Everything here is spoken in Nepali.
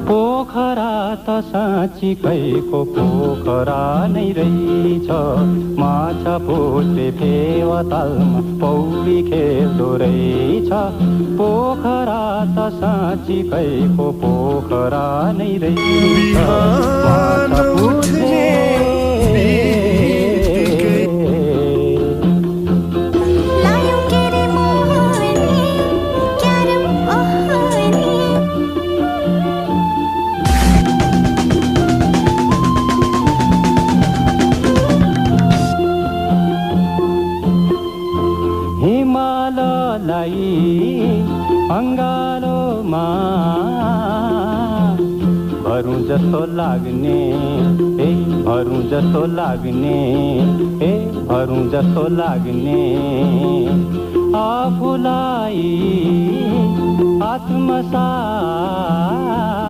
पोखरा त साँच्चीकैको पोखरा नै रहेछ, माछा फुटे फेवातालमा पौडी खेल्दो रहेछ। पोखरा त साँच्चीकैको पोखरा नै रहेछ, माछा फुटे हिमाललाई अङ्गालोमा भरौँ जस्तो लाग्ने, भरौँ जस्तो लाग्ने, भरौँ जस्तो लाग्ने, आफूलाई आत्मसात